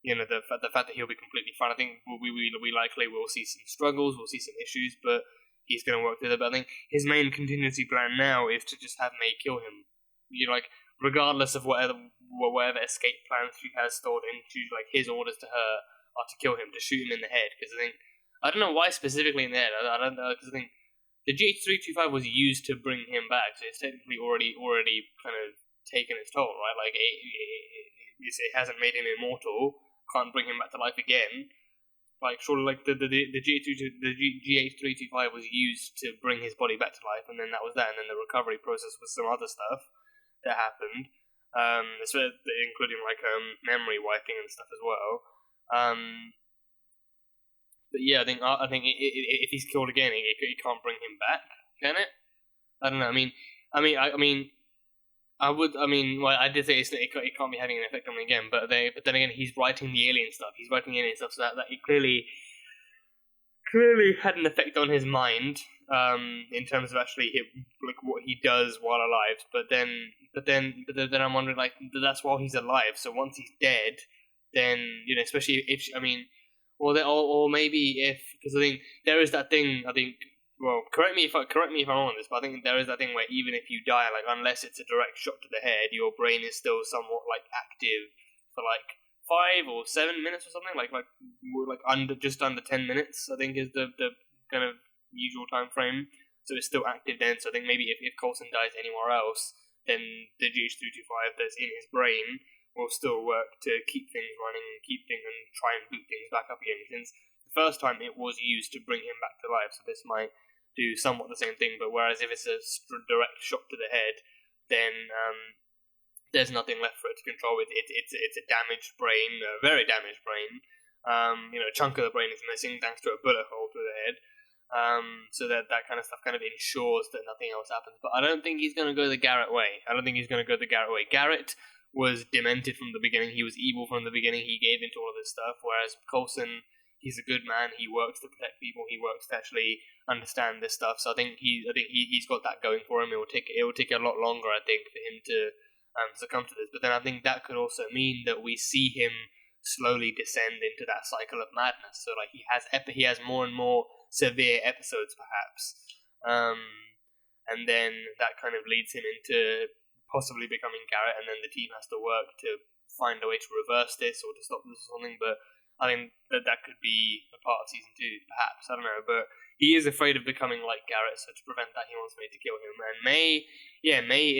the fact that he'll be completely fine. I think we likely will see some struggles, we'll see some issues, but he's going to work through that. But I think his main contingency plan now is to just have May kill him. Regardless of whatever escape plans she has stored into, his orders to her are to kill him, to shoot him in the head. Because I don't know why specifically in the head. I don't know, because I think the GH325 was used to bring him back, so it's technically already kind of taken its toll, right? It hasn't made him immortal, can't bring him back to life again. Surely, the GH325 was used to bring his body back to life, and then that was that, and then the recovery process was some other stuff that happened, including memory wiping and stuff as well. But yeah, I think if he's killed again, it can't bring him back, can it? I don't know. I did say it can't be having an effect on him again, but then again, he's writing the alien stuff. He's writing the alien stuff, so that it clearly had an effect on his mind, in terms of actually what he does while alive. But then I'm wondering, that's while he's alive. So once he's dead, then especially if or maybe if, because I think there is that thing. Well, correct me if I'm wrong on this, but I think there is that thing where even if you die, unless it's a direct shot to the head, your brain is still somewhat active for 5 or 7 minutes or something, just under 10 minutes. I think is the kind of usual time frame. So it's still active then. So I think maybe if Coulson dies anywhere else, then the GH325 that's in his brain will still work to keep things running and try and boot things back up again. Since the first time it was used to bring him back to life, so this might do somewhat the same thing. But whereas if it's a direct shot to the head, then there's nothing left for it to control. It's a damaged brain, a very damaged brain. A chunk of the brain is missing thanks to a bullet hole through the head. So that kind of stuff kind of ensures that nothing else happens. But I don't think he's going to go the Garrett way. Garrett was demented from the beginning. He was evil from the beginning. He gave into all of this stuff. Whereas Coulson, he's a good man. He works to protect people. He works to actually understand this stuff. So I think he's got that going for him. It will take a lot longer, I think, for him to succumb to this. But then I think that could also mean that we see him slowly descend into that cycle of madness. So he has more and more severe episodes, perhaps, and then that kind of leads him into possibly becoming Garrett, and then the team has to work to find a way to reverse this or to stop this or something. But I think that could be a part of season 2, perhaps. I don't know, but he is afraid of becoming like Garrett, so to prevent that, he wants May to kill him. And May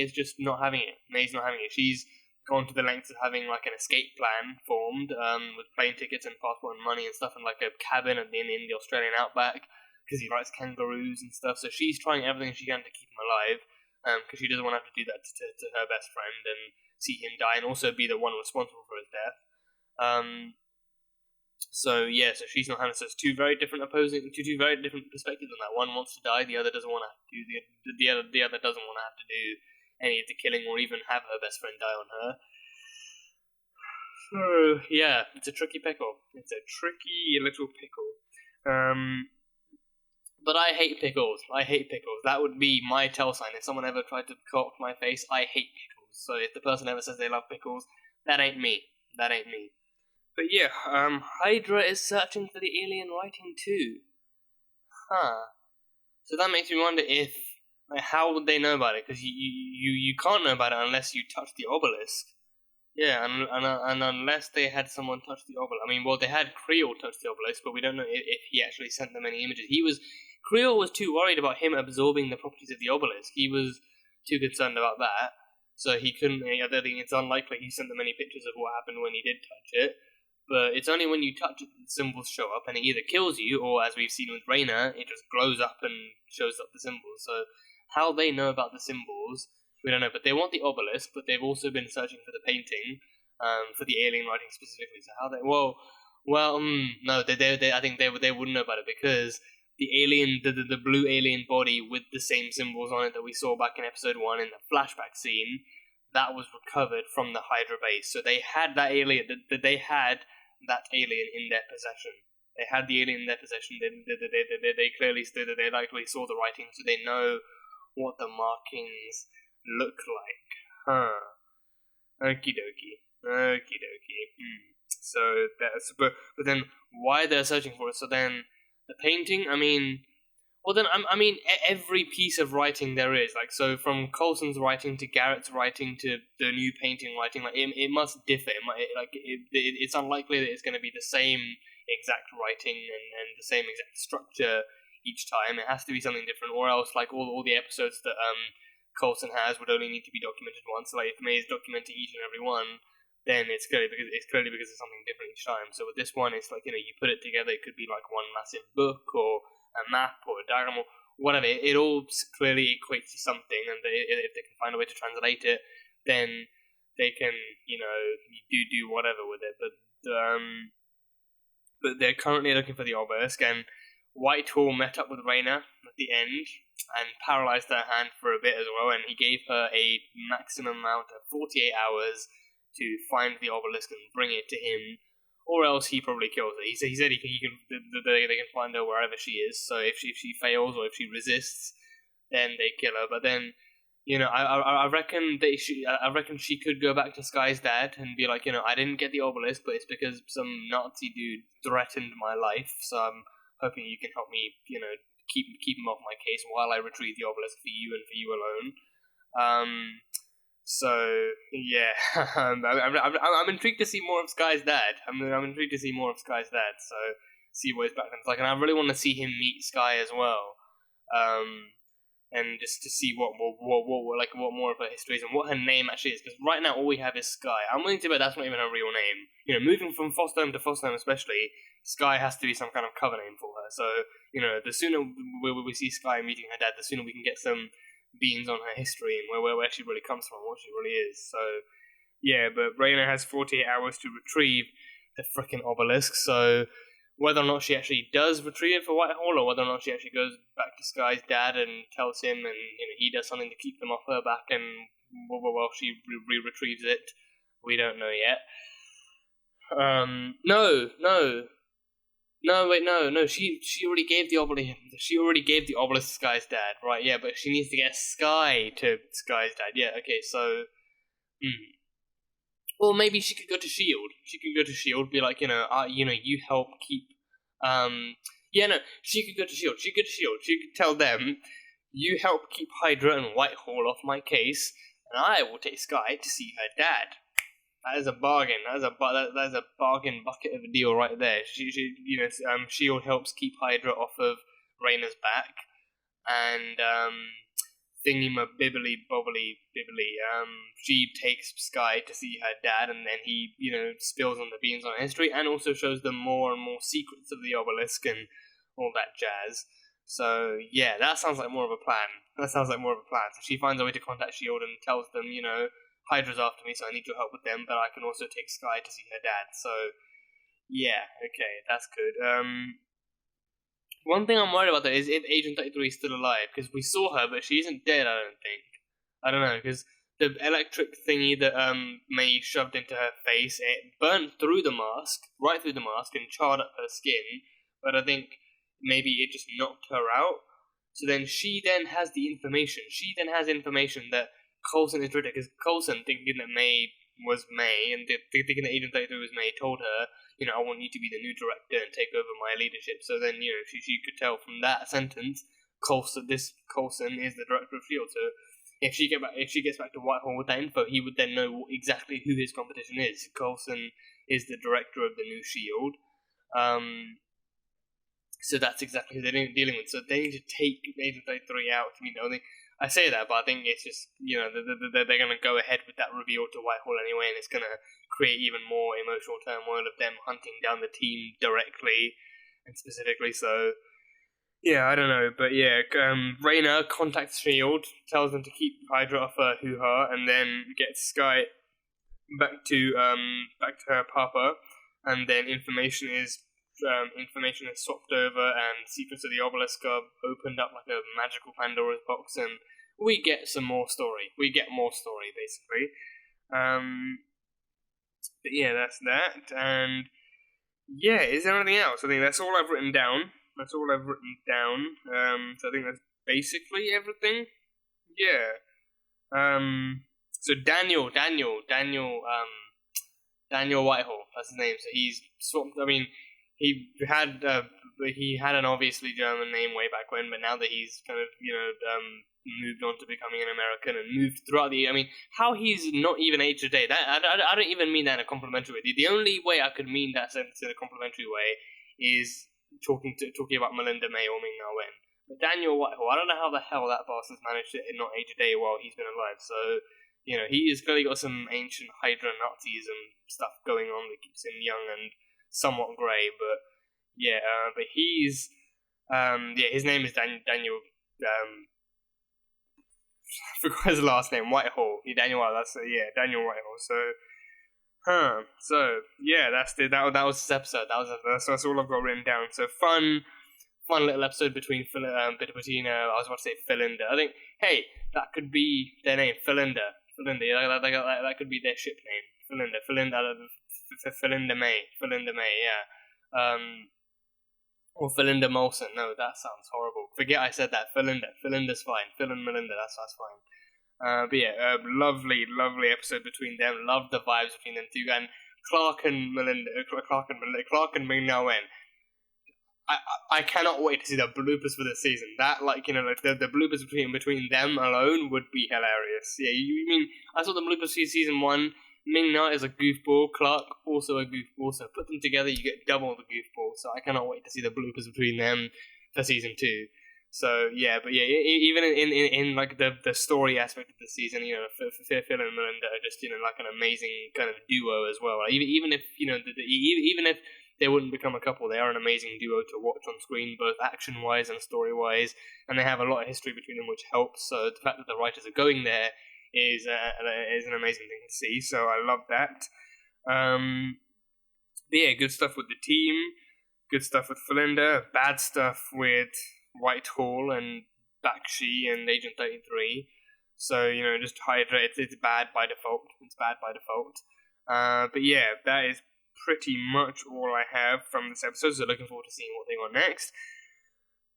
is just not having it. May's not having it. She's gone to the lengths of having an escape plan formed, with plane tickets and passport and money and stuff, and a cabin in the Australian outback, because he likes kangaroos and stuff. So she's trying everything she can to keep him alive, because she doesn't want to have to do that to her best friend and see him die, and also be the one responsible for his death. So she's not having. So it's two very different perspectives on that. One wants to die, the other doesn't want to have to do the other doesn't want to have to do any of the killing or even have her best friend die on her. So it's a tricky pickle. It's a tricky little pickle. But I hate pickles. That would be my tell sign. If someone ever tried to co-opt my face, I hate pickles. So if the person ever says they love pickles, that ain't me. But Hydra is searching for the alien writing too. So that makes me wonder if, how would they know about it? Because you can't know about it unless you touch the obelisk. Yeah, and unless they had someone touch the obelisk. They had Creel touch the obelisk, but we don't know if he actually sent them any images. Creel was too worried about him absorbing the properties of the obelisk. He was too concerned about that. so he couldn't. I think it's unlikely he sent them any pictures of what happened when he did touch it. But it's only when you touch it that the symbols show up, and it either kills you, or as we've seen with Reyna, it just glows up and shows up the symbols. So how they know about the symbols, we don't know. But they want the obelisk, but they've also been searching for the painting, for the alien writing specifically. So how they? No, they I think they wouldn't know about it because the alien, the blue alien body with the same symbols on it that we saw back in episode 1 in the flashback scene, that was recovered from the Hydra base. So they had that alien. They had that alien in their possession. They had the alien in their possession. They clearly they likely saw the writing, so they know what the markings look like. Okie dokie. So that's but then why they're searching for it? So then the painting. Every piece of writing there is, like, so from Coulson's writing to Garrett's writing to the new painting writing, like, it must differ. It's unlikely that it's going to be the same exact writing and the same exact structure each time. It has to be something different, or else, like, all the episodes that Coulson has would only need to be documented once. Like, if May is documenting each and every one, then it's clearly because it's something different each time. So with this one, it's like, you put it together, it could be like one massive book or a map or a diagram or whatever. It all clearly equates to something, and if they can find a way to translate it, then they can, do whatever with it. But they're currently looking for the obelisk, and Whitehall met up with Reyna at the end and paralyzed her hand for a bit as well, and he gave her a maximum amount of 48 hours to find the obelisk and bring it to him, or else he probably kills her. He said they can find her wherever she is. So if she fails or if she resists, then they kill her. But then, I reckon she could go back to Sky's dad and be like, I didn't get the obelisk, but it's because some Nazi dude threatened my life. So I'm hoping you can help me, keep him off my case while I retrieve the obelisk for you and for you alone. So yeah, I'm intrigued to see more of Sky's dad. I'm intrigued to see more of Sky's dad. So see what his background's like, and I really want to see him meet Sky as well. And just to see what more of her history is and what her name actually is. Because right now all we have is Sky. I'm willing to bet that's not even her real name. Moving from foster home to foster home, especially, Sky has to be some kind of cover name for her. So the sooner we see Sky meeting her dad, the sooner we can get some beans on her history and where she really comes from, what she really is. So yeah, but Reyna has 48 hours to retrieve the frickin' obelisk. So whether or not she actually does retrieve it for Whitehall, or whether or not she actually goes back to Sky's dad and tells him, and he does something to keep them off her back, and while she retrieves it, we don't know yet. No. She already gave the obelisk. She already gave the obelisk to Sky's dad, right? Yeah, but she needs to get Sky to Sky's dad. Yeah, okay. So, or maybe she could go to Shield. She could go to Shield, be like, you help keep. She could go to Shield. She could go to Shield. She could tell them, you help keep Hydra and Whitehall off my case, and I will take Sky to see her dad. That is a bargain. That is a bargain bucket of a deal right there. Shield helps keep Hydra off of Reyna's back, and she takes Sky to see her dad, and then he spills on the beans on history, and also shows them more and more secrets of the obelisk and all that jazz. So yeah, that sounds like more of a plan. So she finds a way to contact Shield and tells them, Hydra's after me, so I need your help with them, but I can also take Sky to see her dad. So, yeah, okay, that's good. One thing I'm worried about, though, is if Agent 33 is still alive, because we saw her, but she isn't dead, I don't think. I don't know, because the electric thingy that May shoved into her face, it burnt through the mask, right through the mask, and charred up her skin, but I think maybe it just knocked her out. So then she then has the information. She then has information that Coulson is Ritter, because Coulson, thinking that May was May, and thinking that Agent 33 was May, told her, I want you to be the new director and take over my leadership. So then, she could tell from that sentence, Coulson is the director of S.H.I.E.L.D. So if she gets back to Whitehall with that info, he would then know exactly who his competition is. Coulson is the director of the new S.H.I.E.L.D. So that's exactly who they're dealing with. So they need to take Agent 33 out. I say that, but I think it's just, you know, they're going to go ahead with that reveal to Whitehall anyway, and it's going to create even more emotional turmoil of them hunting down the team directly and specifically. So, yeah, I don't know, but yeah, Rayna contacts S.H.I.E.L.D., tells them to keep Hydra off her hoo-ha, and then gets Sky back to her papa, and then information is swapped over, and Secrets of the Obelisk are opened up like a magical Pandora's box, and we get some more story. We get more story, basically. But yeah, that's that, and yeah, is there anything else? I think that's all I've written down. So I think that's basically everything. Yeah. So Daniel Whitehall, that's his name. So he's swapped. I mean, he had an obviously German name way back when, but now that he's kind of, you know, moved on to becoming an American and moved throughout the. I mean, how he's not even age today. That I don't even mean that in a complimentary way. The only way I could mean that sentence in a complimentary way is talking about Melinda May or Ming Na Wen. But Daniel Whitehall, I don't know how the hell that bastard's managed to not age a day while he's been alive. So, you know, he has clearly got some ancient Hydra Nazism stuff going on that keeps him young and somewhat grey. But yeah, but he's his name is Daniel. I forgot his last name. Whitehall. Daniel Whitehall. Daniel Whitehall. So yeah, that was this episode. That's all I've got written down. So fun little episode between I was about to say Philinda. I think, hey, that could be their name, Philinda. That could be their ship name, Philinda May, yeah. Or Philinda Molson. No, that sounds horrible. Forget I said that. Philinda's fine. Phil and Melinda, that's fine. But yeah, lovely episode between them. Loved the vibes between them two, and Clark and Ming Na Wen. I cannot wait to see the bloopers for this season. That, like, you know, like the bloopers between them alone would be hilarious. Yeah, you mean I saw the bloopers for season 1. Ming Na is a goofball. Clark also a goofball. So put them together, you get double the goofball. So I cannot wait to see the bloopers between them for season 2. So yeah, but yeah, even in like the story aspect of the season, you know, Phil and Melinda are just, you know, like an amazing kind of duo as well. Like, even if, you know, even if they wouldn't become a couple, they are an amazing duo to watch on screen, both action wise and story wise, and they have a lot of history between them, which helps. So the fact that the writers are going there is an amazing thing to see. So I love that. But yeah, good stuff with the team, good stuff with Philinda, bad stuff with Whitehall and Bakshi and Agent 33. So, you know, just Hydra, it's bad by default. But yeah, that is pretty much all I have from this episode, so looking forward to seeing what they got next.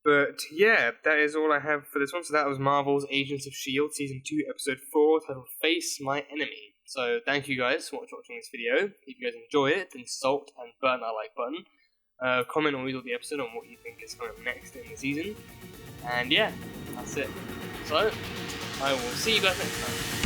But yeah, that is all I have for this one. So that was Marvel's Agents of S.H.I.E.L.D. Season 2, Episode 4, titled Face My Enemy. So thank you guys for watching this video. If you guys enjoy it, then salt and burn that like button. Comment on the episode on what you think is coming up next in the season. And yeah, that's it. So, I will see you guys next time.